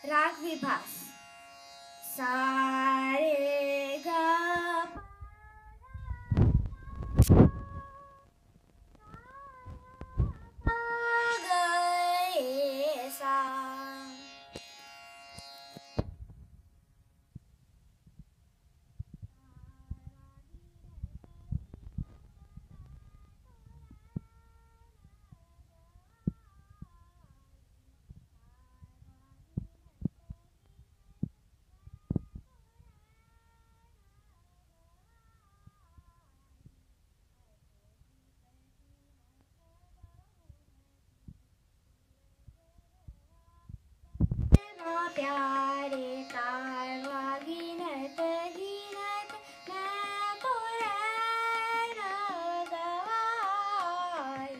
राग विभास सा रे ग पा ग रे सा। प्यारे तारवा गिनत गिनत मैं तो रैन गवाई।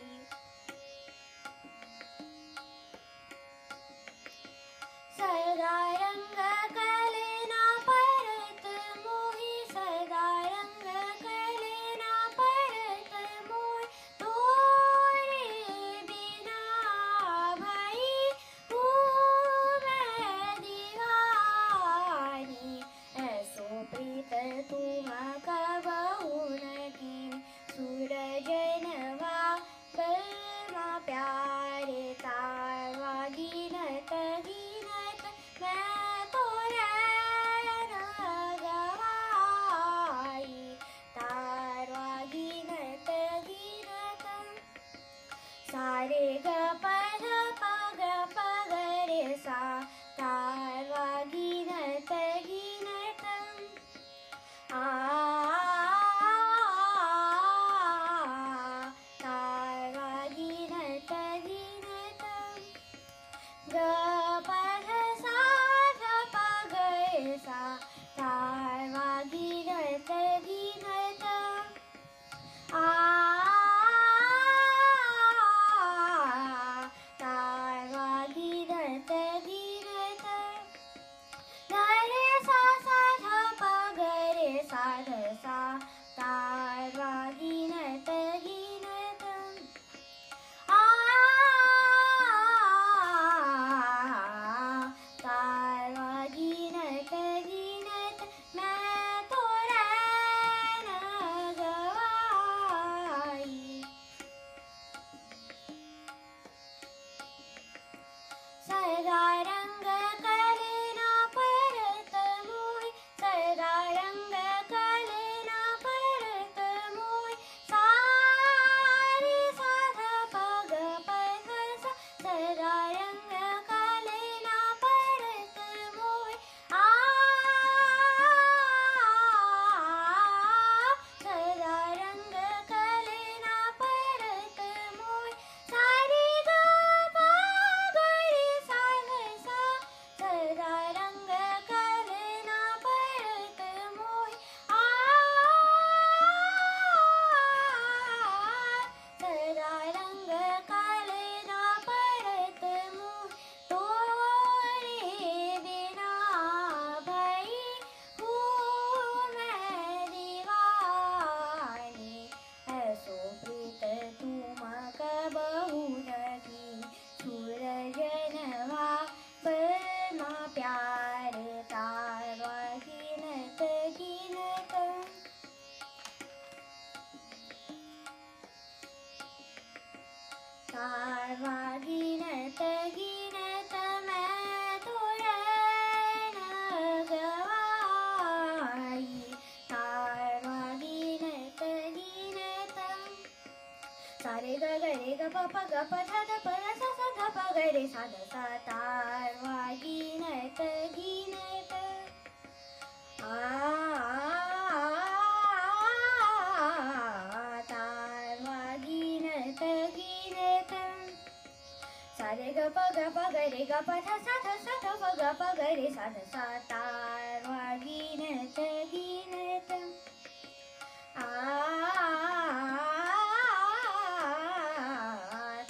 सदा रंग कलेना परत मोहि सदा रंग कलेना परत मोहि तोरे बिना भई हूँ मैं दीवानी। ऐसो प्रीत तुम कबहु न कीन सूरज नवा बलमा प्यारे तारवा गिनत गिनत मैं तो रैन गवाई। तारवा गिनत गिनत सा रे ग प ध प ग प ग रे सा। तारवा गिनत गिनत आ तारवा गिनत गिनत ग प ध सा ध प ग रे सा। तारवा गिनत गिनत आ तारवा गिनत गिनत ध रे सा सा ध प ग रे सा ध सा। तारवा गिनत गिनत आ तारवा गिनत गिनत मैं तो रैन गवाई। सदा रंग कलेना परत मोहि सदा रंग कलेना परत मोहि सारे सा ध प ग प ध सा। सदा रंग कलेना परत मोहि सदा रंग कलेना परत मोहि सारे ग प ग रे सा ध सा। सदा रंग कलेना परत मोहि सदा रंग कलेना परत मोहि तोरे बिना भई हूँ मैं दीवानी। ऐसो प्रीत तुम कबहु न कीन सूरज नवा बलमा प्यारे तारवा गिनत गिनत। तारवा गिनत गिनत मैं तो रैन गवाई। तारवा गिनत गिनत सा रे ग ग रे ग प प ग प ध ध प ध सा सा ध प ग रे सा ध सा। तारवा गिनत गिनत आ तारवा गिनत गिनत सा रे ग प ग रे ग प ध सा ध सा ध प ग रे सा ध सा। तारवा गिनत गिनत आ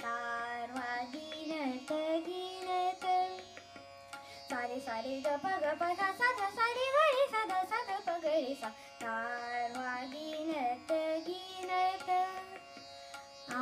तारवा गिनत गिनत सा रे ग प ध सा ध सा रे ग रे सा ध प ग रे सा। तारवा गिनत गिनत आ